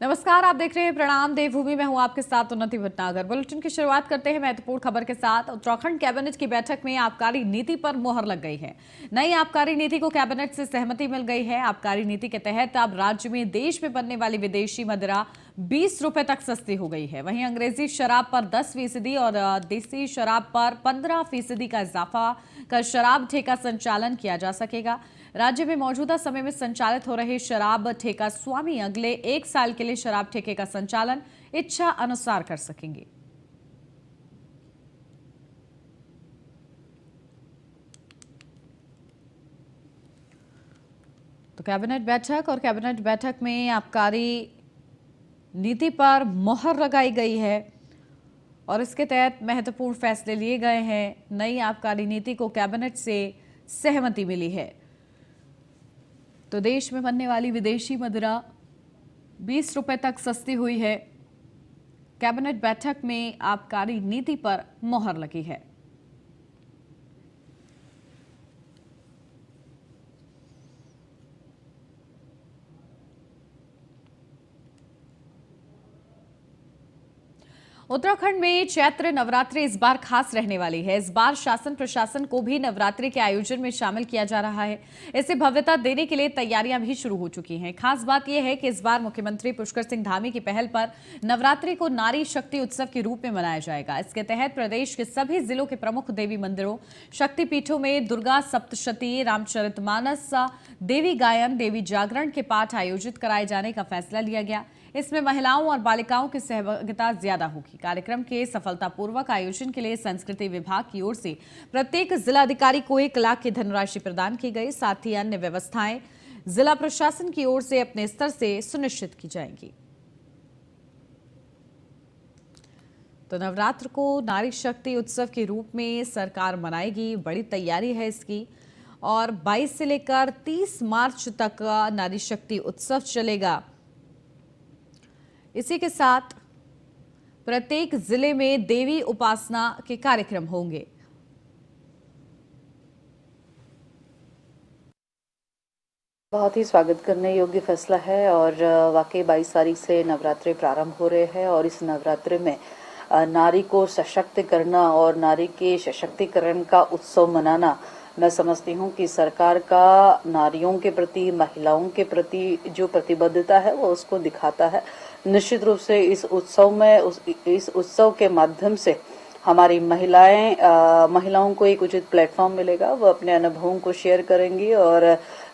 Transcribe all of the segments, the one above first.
नमस्कार, आप देख रहे हैं प्रणाम देवभूमि में हूं आपके साथ उन्नति भटनागर। बुलेटिन की शुरुआत करते हैं महत्वपूर्ण खबर के साथ। उत्तराखंड कैबिनेट की बैठक में आबकारी नीति पर मोहर लग गई है। नई आबकारी नीति को कैबिनेट से सहमति मिल गई है। आबकारी नीति के तहत अब राज्य में देश में बनने वाली विदेशी मदिरा 20 रुपए तक सस्ती हो गई है। वहीं अंग्रेजी शराब पर 10% और देसी शराब पर 15% का इजाफा कर शराब ठेका संचालन किया जा सकेगा। राज्य में मौजूदा समय में संचालित हो रहे शराब ठेका स्वामी अगले 1 साल के लिए शराब ठेके का संचालन इच्छा अनुसार कर सकेंगे। तो कैबिनेट बैठक में आबकारी नीति पर मोहर लगाई गई है और इसके तहत महत्वपूर्ण फैसले लिए गए हैं। नई आबकारी नीति को कैबिनेट से सहमति मिली है। तो देश में बनने वाली विदेशी मदिरा 20 रुपए तक सस्ती हुई है। कैबिनेट बैठक में आबकारी नीति पर मोहर लगी है। उत्तराखंड में चैत्र नवरात्रि इस बार खास रहने वाली है। इस बार शासन प्रशासन को भी नवरात्रि के आयोजन में शामिल किया जा रहा है। इसे भव्यता देने के लिए तैयारियां भी शुरू हो चुकी हैं। खास बात यह है कि इस बार मुख्यमंत्री पुष्कर सिंह धामी की पहल पर नवरात्रि को नारी शक्ति उत्सव के रूप में मनाया जाएगा। इसके तहत प्रदेश के सभी जिलों के प्रमुख देवी मंदिरों, शक्तिपीठों में दुर्गा सप्तशती, रामचरितमानस, देवी गायन, देवी जागरण के पाठ आयोजित कराए जाने का फैसला लिया गया। इसमें महिलाओं और बालिकाओं की सहभागिता ज्यादा होगी। कार्यक्रम के सफलतापूर्वक आयोजन के लिए संस्कृति विभाग की ओर से प्रत्येक जिलाधिकारी को 1 लाख की धनराशि प्रदान की गई। साथ ही अन्य व्यवस्थाएं जिला प्रशासन की ओर से अपने स्तर से सुनिश्चित की जाएंगी। तो नवरात्र को नारी शक्ति उत्सव के रूप में सरकार मनाएगी। बड़ी तैयारी है इसकी और 22 से लेकर 30 मार्च तक नारी शक्ति उत्सव चलेगा। इसी के साथ प्रत्येक जिले में देवी उपासना के कार्यक्रम होंगे। बहुत ही स्वागत करने योग्य फैसला है और वाकई 22 तारीख से नवरात्रि प्रारंभ हो रहे हैं और इस नवरात्रि में नारी को सशक्त करना और नारी के सशक्तिकरण का उत्सव मनाना, मैं समझती हूँ कि सरकार का नारियों के प्रति, महिलाओं के प्रति जो प्रतिबद्धता है वो उसको दिखाता है। निश्चित रूप से इस उत्सव के माध्यम से हमारी महिलाओं को एक उचित प्लेटफॉर्म मिलेगा। वो अपने अनुभवों को शेयर करेंगी और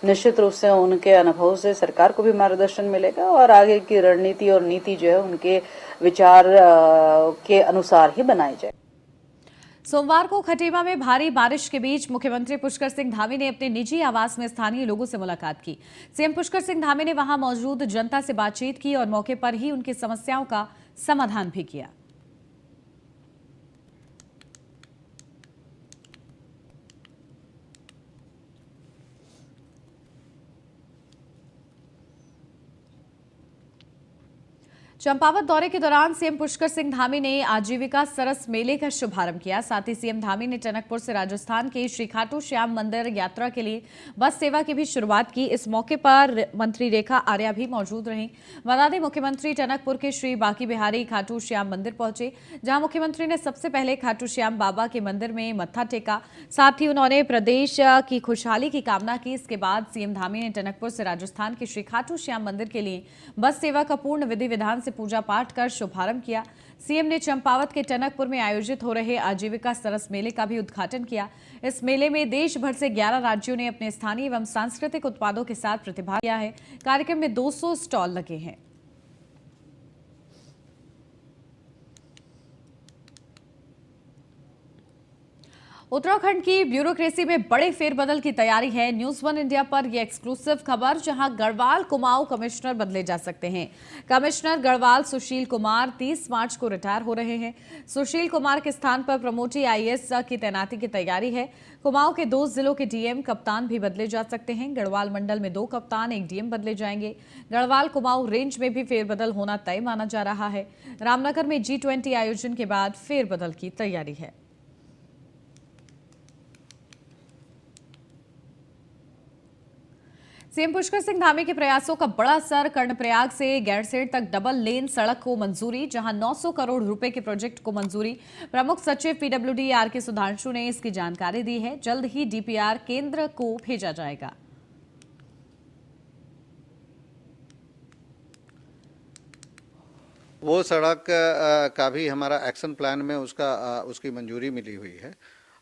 निश्चित रूप से उनके अनुभव से सरकार को भी मार्गदर्शन मिलेगा और आगे की रणनीति और नीति जो है उनके विचार के अनुसार ही बनाई जाए। सोमवार को खटीमा में भारी बारिश के बीच मुख्यमंत्री पुष्कर सिंह धामी ने अपने निजी आवास में स्थानीय लोगों से मुलाकात की। सीएम पुष्कर सिंह धामी ने वहां मौजूद जनता से बातचीत की और मौके पर ही उनकी समस्याओं का समाधान भी किया। चंपावत दौरे के दौरान सीएम पुष्कर सिंह धामी ने आजीविका सरस मेले का शुभारंभ किया। साथ ही सीएम धामी ने टनकपुर से राजस्थान के श्री खाटू श्याम मंदिर यात्रा के लिए बस सेवा की भी शुरुआत की। इस मौके पर मंत्री रेखा आर्या भी मौजूद रहीं। बता दें, मुख्यमंत्री टनकपुर के श्री बांकी बिहारी खाटू श्याम मंदिर पहुंचे, जहां मुख्यमंत्री ने सबसे पहले खाटू श्याम बाबा के मंदिर में मत्था टेका। साथ ही उन्होंने प्रदेश की खुशहाली की कामना की। इसके बाद सीएम धामी ने टनकपुर से राजस्थान के श्री खाटू श्याम मंदिर के लिए बस सेवा का पूर्ण विधि विधान से पूजा पाठ कर शुभारंभ किया। सीएम ने चंपावत के टनकपुर में आयोजित हो रहे आजीविका सरस मेले का भी उद्घाटन किया। इस मेले में देश भर से 11 राज्यों ने अपने स्थानीय एवं सांस्कृतिक उत्पादों के साथ प्रतिभाग किया है। कार्यक्रम में 200 स्टॉल लगे हैं। उत्तराखंड की ब्यूरोक्रेसी में बड़े फेरबदल की तैयारी है। न्यूज 1 इंडिया पर यह एक्सक्लूसिव खबर, जहां गढ़वाल कुमाऊं कमिश्नर बदले जा सकते हैं। कमिश्नर गढ़वाल सुशील कुमार 30 मार्च को रिटायर हो रहे हैं। सुशील कुमार के स्थान पर प्रमोटी आईएएस की तैनाती की तैयारी है। कुमाऊं के 2 जिलों के डीएम, कप्तान भी बदले जा सकते हैं। गढ़वाल मंडल में 2 कप्तान, 1 डीएम बदले जाएंगे। गढ़वाल कुमाऊं रेंज में भी फेरबदल होना तय माना जा रहा है। रामनगर में G20 आयोजन के बाद फेरबदल की तैयारी है। सीएम पुष्कर सिंह धामी के प्रयासों का बड़ा असर। कर्णप्रयाग से गैरसेन तक डबल लेन सड़क को मंजूरी, जहां 900 करोड़ रुपए के प्रोजेक्ट को मंजूरी। प्रमुख सचिव पीडब्ल्यूडी आर के सुधांशु ने इसकी जानकारी दी है। जल्द ही डीपीआर केंद्र को भेजा जाएगा। वो सड़क का भी हमारा एक्शन प्लान में उसकी मंजूरी मिली हुई है।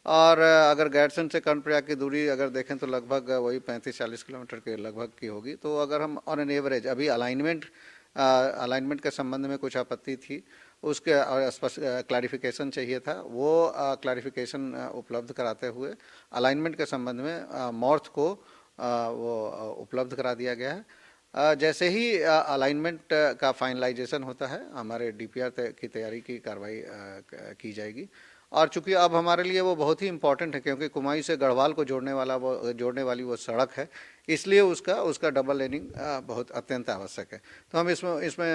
और अगर गैरसन से कर्णप्रयाग की दूरी अगर देखें तो लगभग वही 35-40 किलोमीटर के लगभग की होगी। तो अगर हम ऑन एन एवरेज, अभी अलाइनमेंट के संबंध में कुछ आपत्ति थी, उसके स्पष्ट क्लैरिफिकेशन चाहिए था, वो क्लैरिफिकेशन उपलब्ध कराते हुए अलाइनमेंट के संबंध में मॉर्थ को वो उपलब्ध करा दिया गया है। जैसे ही अलाइनमेंट का फाइनलाइजेशन होता है, हमारे डीपीआर की तैयारी की कार्रवाई की जाएगी। और चूंकि अब हमारे लिए वो बहुत ही इम्पोर्टेंट है, क्योंकि कुमाऊं से गढ़वाल को जोड़ने वाली वो सड़क है, इसलिए उसका डबल लेनिंग बहुत अत्यंत आवश्यक है। तो हम इसमें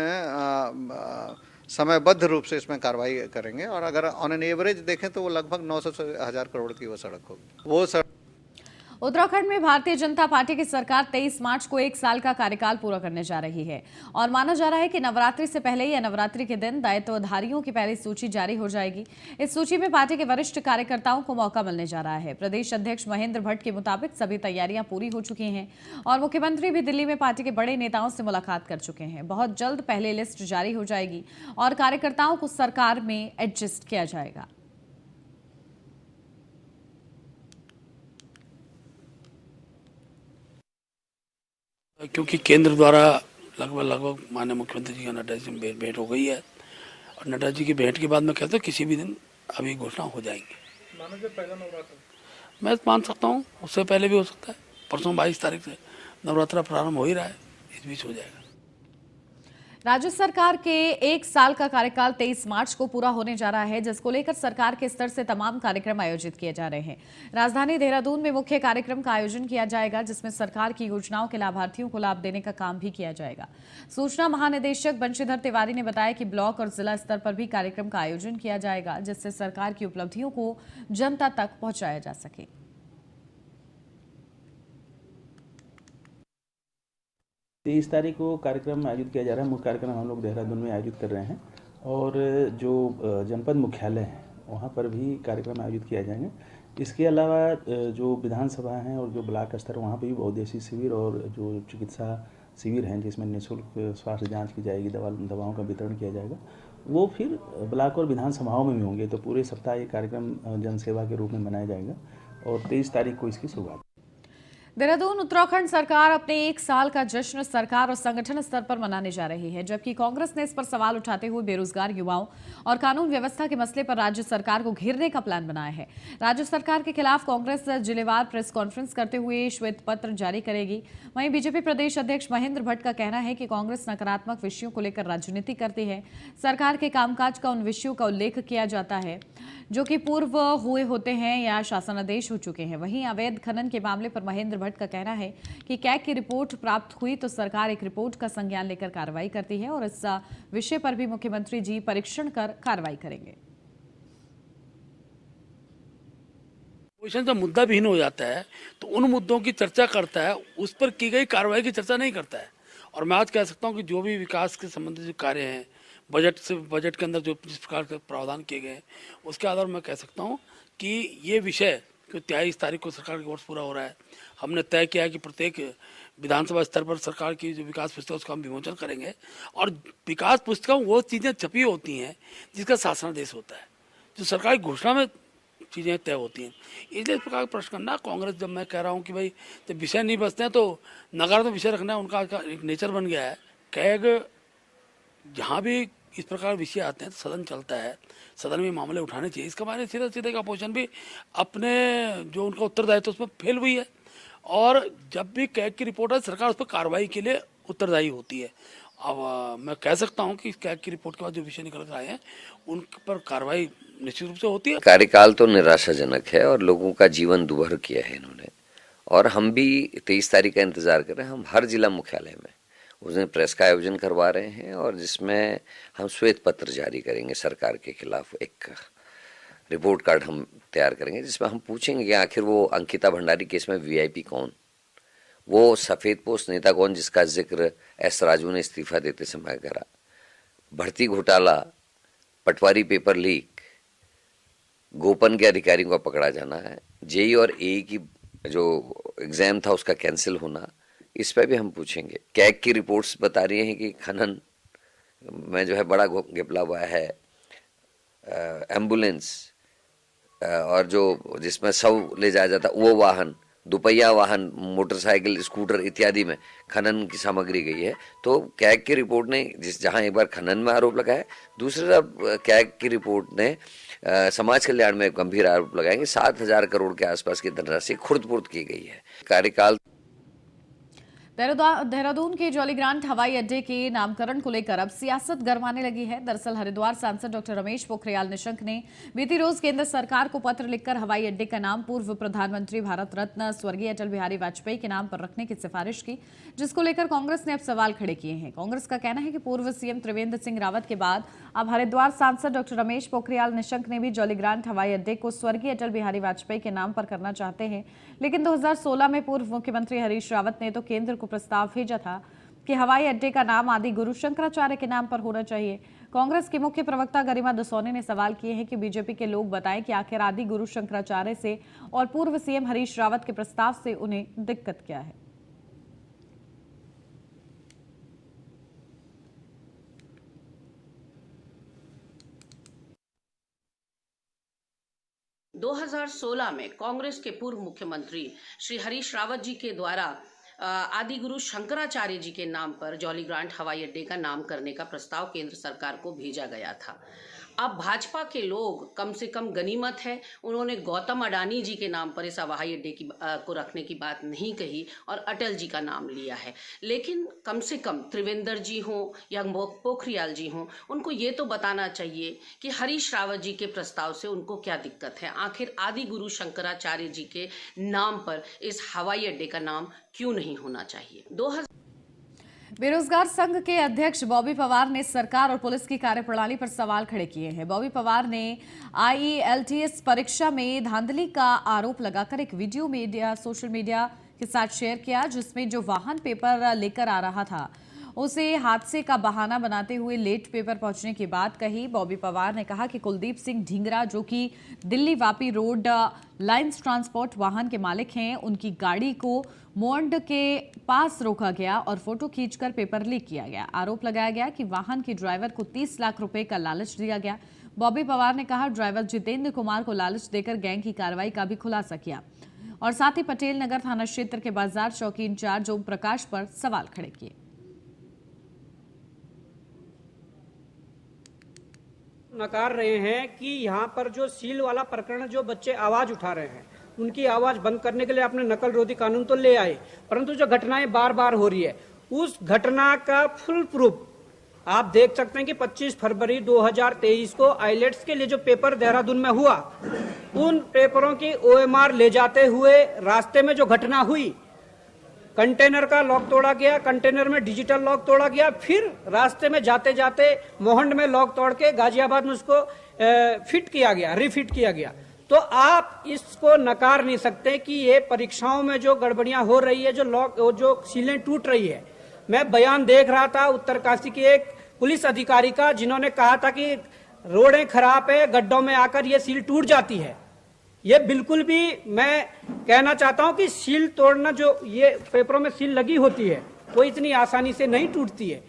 समयबद्ध रूप से इसमें कार्रवाई करेंगे। और अगर ऑन एन एवरेज देखें तो वो लगभग 900 से 1000 करोड़ की वो सड़क होगी। वो सड़क उत्तराखंड में भारतीय जनता पार्टी की सरकार 23 मार्च को 1 साल का कार्यकाल पूरा करने जा रही है और माना जा रहा है कि नवरात्रि से पहले या नवरात्रि के दिन दायित्वधारियों की पहली सूची जारी हो जाएगी। इस सूची में पार्टी के वरिष्ठ कार्यकर्ताओं को मौका मिलने जा रहा है। प्रदेश अध्यक्ष महेंद्र भट्ट के मुताबिक सभी तैयारियां पूरी हो चुकी हैं और मुख्यमंत्री भी दिल्ली में पार्टी के बड़े नेताओं से मुलाकात कर चुके हैं। बहुत जल्द पहली लिस्ट जारी हो जाएगी और कार्यकर्ताओं को सरकार में एडजस्ट किया जाएगा। क्योंकि केंद्र द्वारा लगभग माननीय मुख्यमंत्री जी का नड्डा जी से भेंट हो गई है और नड्डा जी की भेंट के बाद मैं कहता हूँ किसी भी दिन अभी घोषणा हो जाएंगे। पहला नवरात्र मैं मान सकता हूँ, उससे पहले भी हो सकता है। परसों 22 तारीख से नवरात्रा प्रारंभ हो ही रहा है, इस बीच हो जाएगा। राज्य सरकार के 1 साल का कार्यकाल 23 मार्च को पूरा होने जा रहा है, जिसको लेकर सरकार के स्तर से तमाम कार्यक्रम आयोजित किए जा रहे हैं। राजधानी देहरादून में मुख्य कार्यक्रम का आयोजन किया जाएगा, जिसमें सरकार की योजनाओं के लाभार्थियों को लाभ देने का काम भी किया जाएगा। सूचना महानिदेशक बंशीधर तिवारी ने बताया कि ब्लॉक और जिला स्तर पर भी कार्यक्रम का आयोजन किया जाएगा, जिससे सरकार की उपलब्धियों को जनता तक पहुंचाया जा सके। तेईस तारीख को कार्यक्रम आयोजित किया जा रहा है। मुख्य कार्यक्रम हम लोग देहरादून में आयोजित कर रहे हैं और जो जनपद मुख्यालय हैं वहाँ पर भी कार्यक्रम आयोजित किया जाएंगे। इसके अलावा जो विधानसभा हैं और जो ब्लॉक स्तर वहाँ पर भी बहुउद्देशीय शिविर और जो चिकित्सा शिविर हैं जिसमें निःशुल्क स्वास्थ्य जाँच की जाएगी, दवाओं का वितरण किया जाएगा, वो फिर ब्लॉक और विधानसभाओं में भी होंगे। तो पूरे सप्ताह ये कार्यक्रम जनसेवा के रूप में मनाया जाएगा और 23 तारीख को इसकी शुरुआत। देहरादून उत्तराखंड सरकार अपने 1 साल का जश्न सरकार और संगठन स्तर पर मनाने जा रही है, जबकि कांग्रेस ने इस पर सवाल उठाते हुए बेरोजगार युवाओं और कानून व्यवस्था के मसले पर राज्य सरकार को घेरने का प्लान बनाया है। राज्य सरकार के खिलाफ कांग्रेस जिलेवार प्रेस कॉन्फ्रेंस करते हुए श्वेत पत्र जारी करेगी। वहीं बीजेपी प्रदेश अध्यक्ष महेंद्र भट्ट का कहना है कि कांग्रेस नकारात्मक विषयों को लेकर राजनीति करती है। सरकार के कामकाज का उन विषयों का उल्लेख किया जाता है जो कि पूर्व हुए होते हैं या शासनादेश हो चुके हैं। वहीं अवैध खनन के मामले पर महेंद्र भट्ट का कहना है कि कैग की रिपोर्ट प्राप्त हुई तो सरकार एक रिपोर्ट का संज्ञान लेकर कार्रवाई करती है और इस विषय पर भी मुख्यमंत्री जी परीक्षण कर कार्रवाई करेंगे। पोजीशन जब मुद्दा विहीन हो जाता है तो उन मुद्दों की चर्चा करता है, उस पर की गई कार्रवाई की चर्चा नहीं करता है। और मैं आज कह सकता हूँ कि जो भी विकास के संबंधित जो कार्य हैं, बजट के अंदर जो जिस प्रकार के प्रावधान किए गए हैं, उसके आधार पर मैं कह सकता हूँ कि ये विषय, क्योंकि 23 तारीख को सरकार का वर्ष पूरा हो रहा है, हमने तय किया है कि प्रत्येक विधानसभा स्तर पर सरकार की जो विकास पुस्तिका उसका हम विमोचन करेंगे। और विकास पुस्तिका वो चीज़ें छपी होती हैं जिसका शासनादेश होता है, जो सरकारी घोषणा में चीज़ें तय होती हैं। इसलिए इस प्रकार का प्रश्न करना, कांग्रेस जब मैं कह रहा हूँ कि भाई जब विषय नहीं बचते हैं तो नकारात्मक विषय रखना उनका एक नेचर बन गया है। कैग जहाँ भी इस प्रकार विषय आते हैं तो सदन चलता है, सदन में मामले उठाने चाहिए। इसका माने सीधे का अपोजिशन भी अपने जो उनका उत्तरदायित्व उसमें फेल हुई है और जब भी कैग की रिपोर्ट है सरकार उस पर कार्रवाई के लिए उत्तरदायी होती है। अब मैं कह सकता हूं कि कैग की रिपोर्ट के बाद जो विषय निकल कर आए हैं उन पर कार्रवाई निश्चित रूप से होती है। कार्यकाल तो निराशाजनक है और लोगों का जीवन दुभर किया है इन्होंने, और हम भी 23 तारीख का इंतजार कर रहे हैं। हम हर जिला मुख्यालय में उस दिन प्रेस का आयोजन करवा रहे हैं और जिसमें हम श्वेत पत्र जारी करेंगे सरकार के खिलाफ। एक रिपोर्ट कार्ड हम तैयार करेंगे जिसमें हम पूछेंगे कि आखिर वो अंकिता भंडारी केस में वीआईपी कौन, वो सफ़ेदपोश नेता कौन जिसका जिक्र एस राजू ने इस्तीफा देते समय करा, भर्ती घोटाला, पटवारी पेपर लीक, गोपन के अधिकारियों का पकड़ा जाना है, जेई और एई की जो एग्जाम था उसका कैंसिल होना, इस पर भी हम पूछेंगे। कैग की रिपोर्ट्स बता रही हैं कि खनन में जो है बड़ा घपला हुआ है, एम्बुलेंस और जो जिसमें शव ले जाया जाता वो वाहन, दुपहिया वाहन, मोटरसाइकिल, स्कूटर इत्यादि में खनन की सामग्री गई है। तो कैग की रिपोर्ट ने जहां एक बार खनन में आरोप लगाया, दूसरी तरफ कैग की रिपोर्ट ने समाज कल्याण में गंभीर आरोप लगाए कि 7,000 करोड़ के आसपास की धनराशि खुर्द-बुर्द की गई है। कार्यकाल देहरादून के जॉली ग्रांट हवाई अड्डे के नामकरण को लेकर अब सियासत गरमाने लगी है। दरअसल हरिद्वार सांसद डॉक्टर रमेश पोखरियाल निशंक ने बीती रोज केंद्र सरकार को पत्र लिखकर हवाई अड्डे का नाम पूर्व प्रधानमंत्री भारत रत्न स्वर्गीय अटल बिहारी वाजपेयी के नाम पर रखने की सिफारिश की, जिसको लेकर कांग्रेस ने अब सवाल खड़े किए हैं। कांग्रेस का कहना है कि पूर्व सीएम त्रिवेंद्र सिंह रावत के बाद अब हरिद्वार सांसद डॉक्टर रमेश पोखरियाल निशंक ने भी जॉली ग्रांट हवाई अड्डे को स्वर्गीय अटल बिहारी वाजपेयी के नाम पर करना चाहते हैं। लेकिन 2016 में पूर्व मुख्यमंत्री हरीश रावत ने तो केंद्र को प्रस्ताव भेजा था कि हवाई अड्डे का नाम आदि गुरु शंकराचार्य के नाम पर होना चाहिए। कांग्रेस के मुख्य प्रवक्ता गरिमा दसौनी ने सवाल किए हैं कि बीजेपी के लोग बताएं कि आखिर आदि गुरु शंकराचार्य से और पूर्व सीएम हरीश रावत के प्रस्ताव से उन्हें दिक्कत क्या है। – 2016 में कांग्रेस के पूर्व मुख्यमंत्री श्री हरीश रावत जी के द्वारा आदि गुरु शंकराचार्य जी के नाम पर जॉली ग्रांट हवाई अड्डे का नाम करने का प्रस्ताव केंद्र सरकार को भेजा गया था। अब भाजपा के लोग कम से कम गनीमत है, उन्होंने गौतम अडानी जी के नाम पर इस हवाई अड्डे को रखने की बात नहीं कही और अटल जी का नाम लिया है। लेकिन कम से कम त्रिवेंद्र जी हों या पोखरियाल जी हों, उनको ये तो बताना चाहिए कि हरीश रावत जी के प्रस्ताव से उनको क्या दिक्कत है। आखिर आदि गुरु शंकराचार्य जी के नाम पर इस हवाई अड्डे का नाम क्यों नहीं होना चाहिए। बेरोजगार संघ के अध्यक्ष बॉबी पवार ने सरकार और पुलिस की कार्यप्रणाली पर सवाल खड़े किए हैं। बॉबी पवार ने IELTS परीक्षा में धांधली का आरोप लगाकर एक वीडियो सोशल मीडिया के साथ शेयर किया, जिसमें जो वाहन पेपर लेकर आ रहा था उसे हादसे का बहाना बनाते हुए लेट पेपर पहुंचने की बात कही। बॉबी पवार ने कहा कि कुलदीप सिंह ढींगरा, जो कि Delhi Vapi road lines transport वाहन के मालिक हैं, उनकी गाड़ी को मोंड के पास रोका गया और फोटो खींचकर पेपर लीक किया गया। आरोप लगाया गया कि वाहन के ड्राइवर को 30 लाख रुपए का लालच दिया गया। बॉबी पवार ने कहा ड्राइवर जितेंद्र कुमार को लालच देकर गैंग की कार्रवाई का भी खुलासा किया और साथ ही पटेल नगर थाना क्षेत्र के बाजार चौकी इंचार्ज ओम प्रकाश पर सवाल खड़े किए। नकार रहे हैं कि यहाँ पर जो सील वाला प्रकरण, जो बच्चे आवाज उठा रहे हैं, उनकी आवाज बंद करने के लिए आपने नकल रोधी कानून तो ले आए, परंतु जो घटनाएं बार बार हो रही है उस घटना का फुल प्रूफ आप देख सकते हैं कि 25 फरवरी 2023 को आइलेट्स के लिए जो पेपर देहरादून में हुआ, उन पेपरों की OMR ले जाते हुए रास्ते में जो घटना हुई, कंटेनर का लॉक तोड़ा गया, कंटेनर में डिजिटल लॉक तोड़ा गया, फिर रास्ते में जाते जाते मोहंड में लॉक तोड़ के गाजियाबाद में उसको फिट किया गया, रिफिट किया गया। तो आप इसको नकार नहीं सकते कि ये परीक्षाओं में जो गड़बड़ियां हो रही है, जो सीलें टूट रही है। मैं बयान देख रहा था उत्तरकाशी के एक पुलिस अधिकारी का, जिन्होंने कहा था कि रोडें खराब है, गड्ढों में आकर ये सील टूट जाती है। ये बिल्कुल भी, मैं कहना चाहता हूं कि सील तोड़ना, जो ये पेपरों में सील लगी होती है, वो इतनी आसानी से नहीं टूटती है।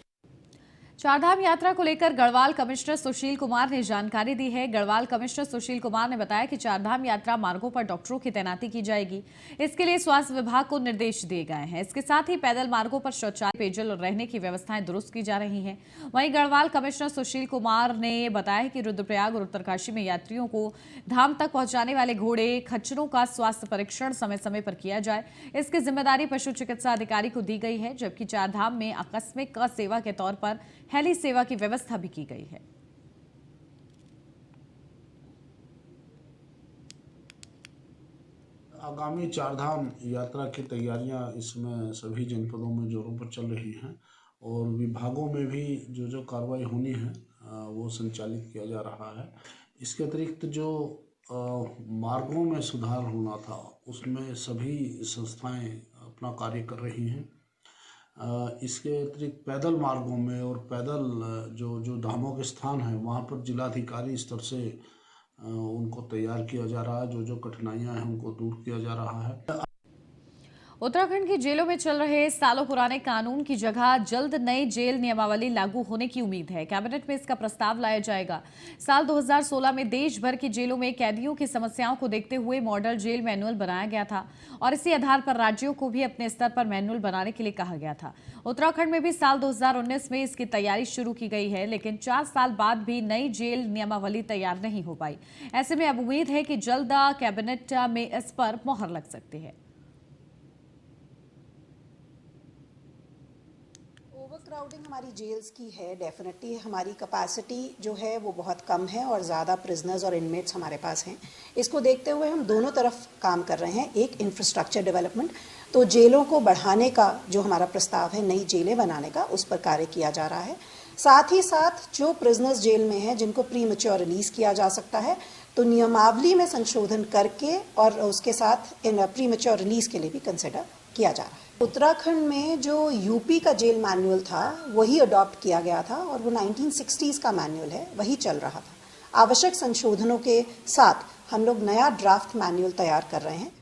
चारधाम यात्रा को लेकर गढ़वाल कमिश्नर सुशील कुमार ने जानकारी दी है। गढ़वाल कमिश्नर सुशील कुमार ने बताया कि चारधाम यात्रा मार्गों पर डॉक्टरों की तैनाती की जाएगी। इसके लिए स्वास्थ्य विभाग को निर्देश दिए गए हैं। इसके साथ ही पैदल मार्गों पर शौचालय, पेयजल और रहने की व्यवस्थाएं दुरुस्त की जा रही हैं। वहीं गढ़वाल कमिश्नर सुशील कुमार ने बताया कि रुद्रप्रयाग और उत्तरकाशी में यात्रियों को धाम तक पहुंचाने वाले घोड़े, खच्चरों का स्वास्थ्य परीक्षण समय समय पर किया जाए। इसकी जिम्मेदारी पशु चिकित्सा अधिकारी को दी गई है, जबकि चारधाम में आकस्मिक सेवा के तौर पर हेली सेवा की व्यवस्था भी की गई है। आगामी चारधाम यात्रा की तैयारियां इसमें सभी जनपदों में जोरों पर चल रही हैं और विभागों में भी जो कार्रवाई होनी है वो संचालित किया जा रहा है। इसके अतिरिक्त जो मार्गों में सुधार होना था, उसमें सभी संस्थाएं अपना कार्य कर रही हैं। इसके अतिरिक्त पैदल मार्गों में और पैदल जो धामों के स्थान हैं वहाँ पर जिलाधिकारी स्तर से उनको तैयार किया जा रहा है। जो कठिनाइयाँ हैं उनको दूर किया जा रहा है। उत्तराखंड की जेलों में चल रहे सालों पुराने कानून की जगह जल्द नई जेल नियमावली लागू होने की उम्मीद है। कैबिनेट में इसका प्रस्ताव लाया जाएगा। साल 2016 में देश भर की जेलों में कैदियों की समस्याओं को देखते हुए मॉडल जेल मैनुअल बनाया गया था और इसी आधार पर राज्यों को भी अपने स्तर पर मैनुअल बनाने के लिए कहा गया था। उत्तराखंड में भी साल 2019 में इसकी तैयारी शुरू की गई है, लेकिन 4 साल बाद भी नई जेल नियमावली तैयार नहीं हो पाई। ऐसे में अब उम्मीद है कि जल्द कैबिनेट में इस पर मोहर लग सकती है। ओवरक्राउडिंग हमारी जेल्स की है, डेफिनेटली हमारी कैपेसिटी जो है वो बहुत कम है और ज़्यादा प्रिजनर्स और इनमेट्स हमारे पास हैं। इसको देखते हुए हम दोनों तरफ काम कर रहे हैं। एक इंफ्रास्ट्रक्चर डेवलपमेंट, तो जेलों को बढ़ाने का जो हमारा प्रस्ताव है, नई जेलें बनाने का, उस पर कार्य किया जा रहा है। साथ ही साथ जो प्रिजनर्स जेल में हैं जिनको प्री मैच्योर रिलीज़ किया जा सकता है, तो नियमावली में संशोधन करके और उसके साथ प्री मैच्योर रिलीज़ के लिए भी कंसिडर किया जा रहा है। उत्तराखंड में जो यूपी का जेल मैनुअल था वही अडॉप्ट किया गया था और वो 1960s का मैनुअल है, वही चल रहा था। आवश्यक संशोधनों के साथ हम लोग नया ड्राफ्ट मैनुअल तैयार कर रहे हैं।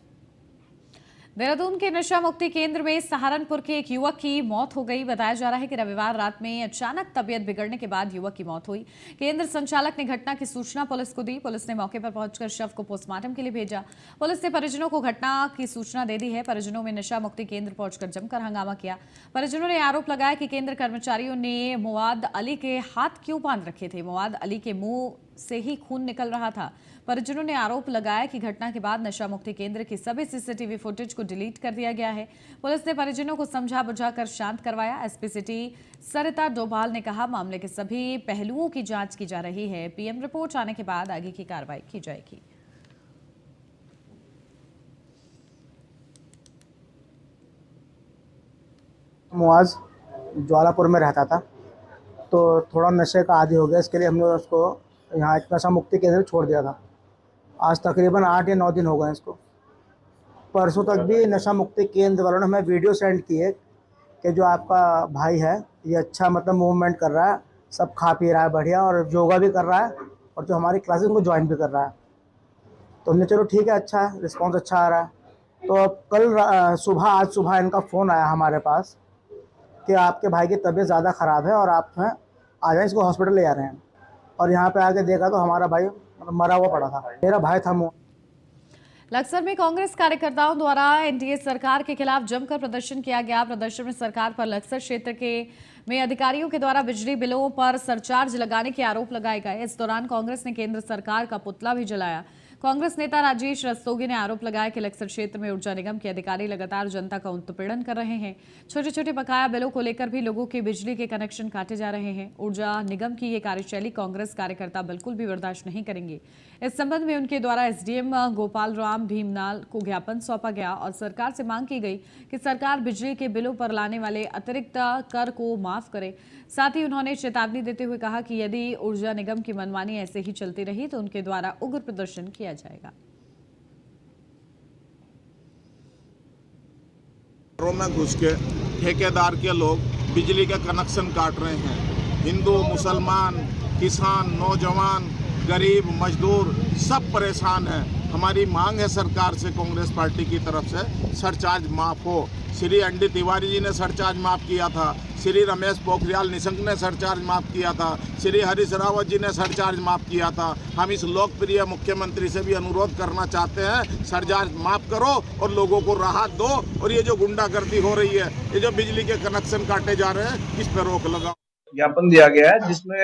देहरादून के नशा मुक्ति केंद्र में सहारनपुर के एक युवक की मौत हो गई। बताया जा रहा है कि रविवार रात में अचानक तबीयत बिगड़ने के बाद युवक की मौत हुई। केंद्र संचालक ने घटना की सूचना पुलिस को दी। पुलिस ने मौके पर पहुंचकर शव को पोस्टमार्टम के लिए भेजा। पुलिस ने परिजनों को घटना की सूचना दे दी है। परिजनों में नशा मुक्ति केंद्र पहुंचकर जमकर हंगामा किया। परिजनों ने आरोप लगाया कि केंद्र कर्मचारियों ने मुवाद अली के हाथ क्यों बांध रखे थे। मुवाद अली के मुंह से ही खून निकल रहा था। परिजनों ने आरोप लगाया कि घटना के बाद नशा मुक्ति केंद्र की सभी सीसीटीवी फुटेज को डिलीट कर दिया गया है। पुलिस ने परिजनों को समझा बुझाकर शांत करवाया। एसपी सिटी सरिता डोभाल ने कहा, मामले के सभी पहलुओं की जांच की जा रही है। पीएम रिपोर्ट आने के बाद आगे की कार्रवाई की जाएगी। मुआज ज्वालापुर में रहता था, तो थोड़ा नशे का आदी हो गया। इसके लिए हमने उसको यहाँ एक नशा मुक्ति केंद्र छोड़ दिया था। आज तकरीबन 8 या 9 दिन हो गए इसको। परसों तक भी नशा मुक्ति केंद्र वालों ने हमें वीडियो सेंड किए कि जो आपका भाई है ये अच्छा मतलब मूवमेंट कर रहा है, सब खा पी रहा है बढ़िया, और योगा भी कर रहा है और जो हमारी क्लासेस को ज्वाइन भी कर रहा है। तो हमने चलो ठीक है, अच्छा है, रिस्पॉन्स अच्छा आ रहा है। तो कल आज सुबह इनका फ़ोन आया हमारे पास कि आपके भाई की तबीयत ज़्यादा ख़राब है और आप आ जाए, इसको हॉस्पिटल ले जा रहे हैं। और यहाँ पे आके देखा तो हमारा भाई मरा हुआ पड़ा था। मेरा भाई था। लक्सर में कांग्रेस कार्यकर्ताओं द्वारा एनडीए सरकार के खिलाफ जमकर प्रदर्शन किया गया। प्रदर्शन में सरकार पर लक्सर क्षेत्र में अधिकारियों के द्वारा बिजली बिलों पर सरचार्ज लगाने के आरोप लगाए गए। इस दौरान कांग्रेस ने केंद्र सरकार का पुतला भी जलाया। कांग्रेस नेता राजेश रस्तोगी ने आरोप लगाया कि लक्सर क्षेत्र में ऊर्जा निगम के अधिकारी लगातार जनता का उत्पीड़न कर रहे हैं। छोटे छोटे बकाया बिलों को लेकर भी लोगों के बिजली के कनेक्शन काटे जा रहे हैं। ऊर्जा निगम की ये कार्यशैली कांग्रेस कार्यकर्ता बिल्कुल भी बर्दाश्त नहीं करेंगे। इस संबंध में उनके द्वारा एसडीएम गोपाल राम भीमनाल को ज्ञापन सौंपा गया और सरकार से मांग की गई कि सरकार बिजली के बिलों पर लाने वाले अतिरिक्त कर को माफ करे। साथ ही उन्होंने चेतावनी देते हुए कहा कि यदि ऊर्जा निगम की मनमानी ऐसे ही चलती रही तो उनके द्वारा उग्र प्रदर्शन किया जाएगा। घरों में घुस के ठेकेदार के लोग बिजली के कनेक्शन काट रहे हैं। हिंदू, मुसलमान, किसान, नौजवान, गरीब, मजदूर सब परेशान हैं। हमारी मांग है सरकार से, कांग्रेस पार्टी की तरफ से सरचार्ज माफ हो। श्री एनडी तिवारी जी ने सरचार्ज माफ किया था, श्री रमेश पोखरियाल निशंक ने सरचार्ज माफ किया था, श्री हरीश रावत जी ने सरचार्ज माफ किया था। हम इस लोकप्रिय मुख्यमंत्री से भी अनुरोध करना चाहते हैं, सरचार्ज माफ करो और लोगों को राहत दो। और ये जो गुंडागर्दी हो रही है, ये जो बिजली के कनेक्शन काटे जा रहे हैं, इस पर रोक लगाओ। ज्ञापन दिया गया है जिसमें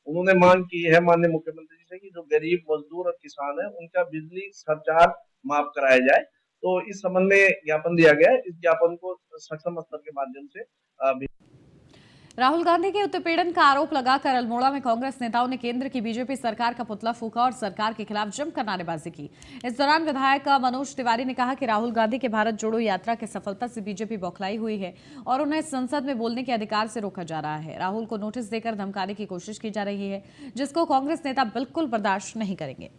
उन्होंने मांग की है माननीय मुख्यमंत्री जी से कि जो गरीब, मजदूर और किसान है उनका बिजली सरचार्ज माफ कराया जाए। तो इस संबंध में ज्ञापन दिया गया है। इस ज्ञापन को सक्षम स्तर के माध्यम से राहुल गांधी के उत्पीड़न का आरोप लगाकर अल्मोड़ा में कांग्रेस नेताओं ने केंद्र की बीजेपी सरकार का पुतला फूंका और सरकार के खिलाफ जमकर नारेबाजी की। इस दौरान विधायक मनोज तिवारी ने कहा कि राहुल गांधी के भारत जोड़ो यात्रा की सफलता से बीजेपी बौखलाई हुई है और उन्हें संसद में बोलने के अधिकार से रोका जा रहा है। राहुल को नोटिस देकर धमकाने की कोशिश की जा रही है, जिसको कांग्रेस नेता बिल्कुल बर्दाश्त नहीं करेंगे।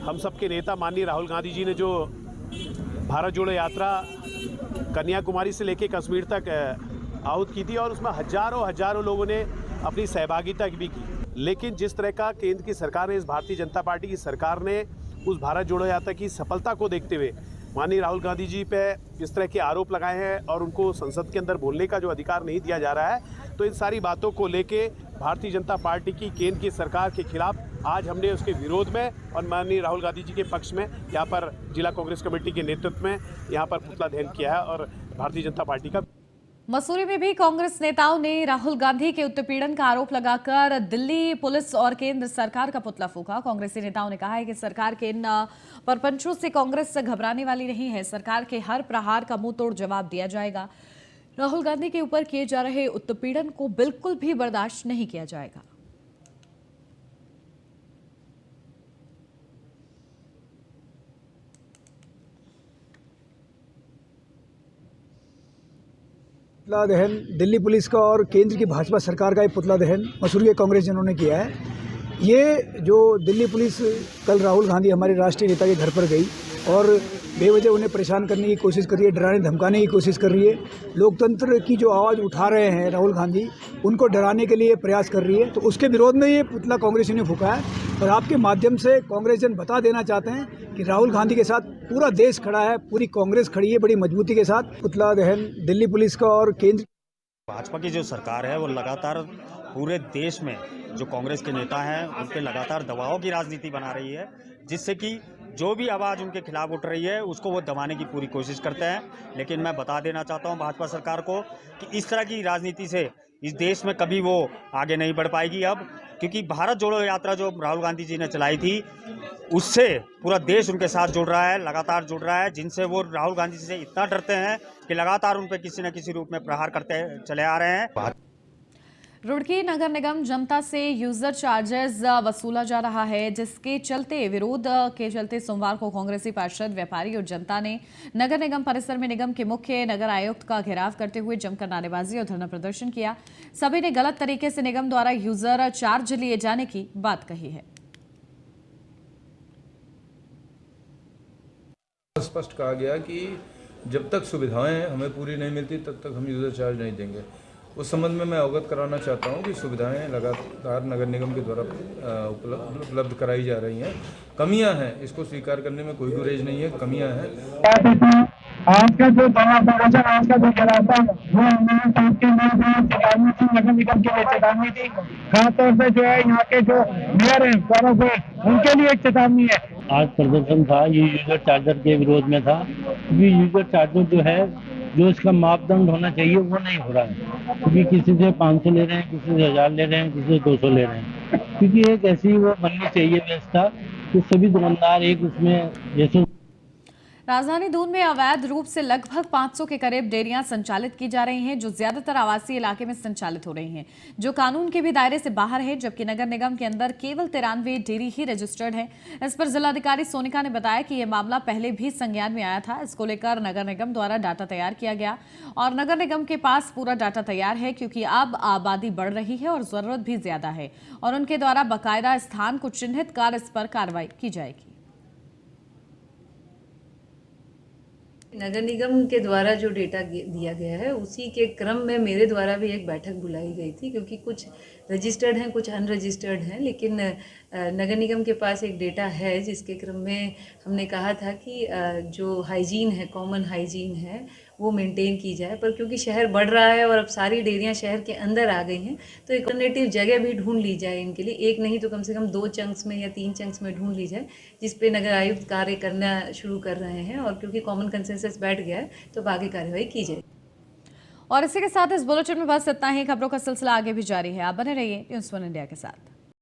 हम सबके नेता माननीय राहुल गांधी जी ने जो भारत जोड़ो यात्रा कन्याकुमारी से लेकर कश्मीर तक आहूत की थी और उसमें हजारों लोगों ने अपनी सहभागिता भी की, लेकिन जिस तरह का केंद्र की सरकार ने, इस भारतीय जनता पार्टी की सरकार ने उस भारत जोड़ो यात्रा की सफलता को देखते हुए माननीय राहुल गांधी जी पे इस तरह के आरोप लगाए हैं और उनको संसद के अंदर बोलने का जो अधिकार नहीं दिया जा रहा है, तो इन सारी बातों को लेके भारतीय जनता पार्टी की केंद्र की सरकार के खिलाफ आज हमने उसके विरोध में और माननीय राहुल गांधी जी के पक्ष में यहाँ पर जिला कांग्रेस कमेटी के नेतृत्व में यहाँ पर पुतला दहन किया है और भारतीय जनता पार्टी का। मसूरी में भी कांग्रेस नेताओं ने राहुल गांधी के उत्पीड़न का आरोप लगाकर दिल्ली पुलिस और केंद्र सरकार का पुतला फूंका। कांग्रेसी नेताओं ने कहा है कि सरकार के इन परपंचों से कांग्रेस घबराने वाली नहीं है, सरकार के हर प्रहार का मुंह तोड़ जवाब दिया जाएगा। राहुल गांधी के ऊपर किए जा रहे उत्पीड़न को बिल्कुल भी बर्दाश्त नहीं किया जाएगा। पुतला दहन दिल्ली पुलिस का और केंद्र की भाजपा सरकार का एक पुतला दहन मसूरी के कांग्रेस जनों ने किया है। ये जो दिल्ली पुलिस कल राहुल गांधी हमारे राष्ट्रीय नेता के घर पर गई और बेवजह उन्हें परेशान करने की कोशिश कर रही है, डराने धमकाने की कोशिश कर रही है। लोकतंत्र की जो आवाज़ उठा रहे हैं राहुल गांधी, उनको डराने के लिए प्रयास कर रही है, तो उसके विरोध में ये पुतला कांग्रेस ने फूंका है। और आपके माध्यम से कांग्रेस जन बता देना चाहते हैं कि राहुल गांधी के साथ पूरा देश खड़ा है, पूरी कांग्रेस खड़ी है बड़ी मजबूती के साथ। पुतला दहन दिल्ली पुलिस का और केंद्र भाजपा की जो सरकार है वो लगातार पूरे देश में जो कांग्रेस के नेता हैं उन पे लगातार दबाव की राजनीति बना रही है, जिससे कि जो भी आवाज़ उनके खिलाफ उठ रही है उसको वो दबाने की पूरी कोशिश करते हैं। लेकिन मैं बता देना चाहता हूं भाजपा सरकार को कि इस तरह की राजनीति से इस देश में कभी वो आगे नहीं बढ़ पाएगी अब, क्योंकि भारत जोड़ो यात्रा जो राहुल गांधी जी ने चलाई थी उससे पूरा देश उनके साथ जुड़ रहा है, लगातार जुड़ रहा है, जिनसे वो राहुल गांधी जी से इतना डरते हैं कि लगातार उन पर किसी न किसी रूप में प्रहार करते चले आ रहे हैं। रुड़की नगर निगम जनता से यूजर चार्जेस वसूला जा रहा है, जिसके चलते विरोध के चलते सोमवार को कांग्रेसी पार्षद, व्यापारी और जनता ने नगर निगम परिसर में निगम के मुख्य नगर आयुक्त का घेराव करते हुए जमकर नारेबाजी और धरना प्रदर्शन किया। सभी ने गलत तरीके से निगम द्वारा यूजर चार्ज लिए जाने की बात कही है। स्पष्ट कहा गया कि जब तक सुविधाएं हमें पूरी नहीं मिलती तब तक हम यूजर चार्ज नहीं देंगे। उस संबंध में मैं अवगत कराना चाहता हूं कि सुविधाएं लगातार नगर निगम के द्वारा उपलब्ध कराई जा रही हैं। कमियां हैं, इसको स्वीकार करने में कोई गुरेज नहीं है, कमियां हैं। आज का जो आज का जो गिराता है वो चेतावनी थी, नगर निगम के लिए चेतावनी थी। खासतौर से जो है यहाँ के जो मेयर हैं सौरभ, उनके लिए एक चेतावनी है। आज प्रदर्शन था ये यूजर चार्जर के विरोध में था, क्योंकि यूजर चार्जर जो है जो इसका मापदंड होना चाहिए वो नहीं हो रहा है, क्योंकि किसी से 500 ले रहे हैं, किसी से 1000 ले रहे हैं, किसी से 200 ले रहे हैं। क्योंकि एक ऐसी वो बननी चाहिए व्यवस्था कि सभी दुकानदार एक उसमें जैसे। राजधानी दून में अवैध रूप से लगभग 500 के करीब डेयरियां संचालित की जा रही हैं, जो ज्यादातर आवासीय इलाके में संचालित हो रही हैं, जो कानून के भी दायरे से बाहर है, जबकि नगर निगम के अंदर केवल 93 डेयरी ही रजिस्टर्ड है। इस पर जिलाधिकारी सोनिका ने बताया कि यह मामला पहले भी संज्ञान में आया था। इसको लेकर नगर निगम द्वारा डाटा तैयार किया गया और नगर निगम के पास पूरा डाटा तैयार है, क्योंकि अब आबादी बढ़ रही है और जरूरत भी ज्यादा है और उनके द्वारा बाकायदा स्थान को चिन्हित कर इस पर कार्रवाई की जाएगी। नगर निगम के द्वारा जो डेटा दिया गया है उसी के क्रम में मेरे द्वारा भी एक बैठक बुलाई गई थी, क्योंकि कुछ रजिस्टर्ड हैं, कुछ अनरजिस्टर्ड हैं, लेकिन नगर निगम के पास एक डेटा है जिसके क्रम में हमने कहा था कि जो हाइजीन है, कॉमन हाइजीन है, वो मेंटेन की जाए। पर क्योंकि शहर बढ़ रहा है और अब सारी डेयरियां शहर के अंदर आ गई हैं, तो एक अल्टरनेटिव जगह भी ढूंढ ली जाए इनके लिए। एक नहीं तो कम से कम 2 चंक्स में या 3 चंक्स में ढूंढ ली जाए, जिस पे नगर आयुक्त कार्य करना शुरू कर रहे हैं। और क्योंकि कॉमन कंसेंसस बैठ गया है तो आगे कार्रवाई की जाए। और इसी के साथ इस बुलेटिन में बस इतना ही। खबरों का सिलसिला आगे भी जारी है, आप बने रहिए न्यूज़ 1 इंडिया के साथ।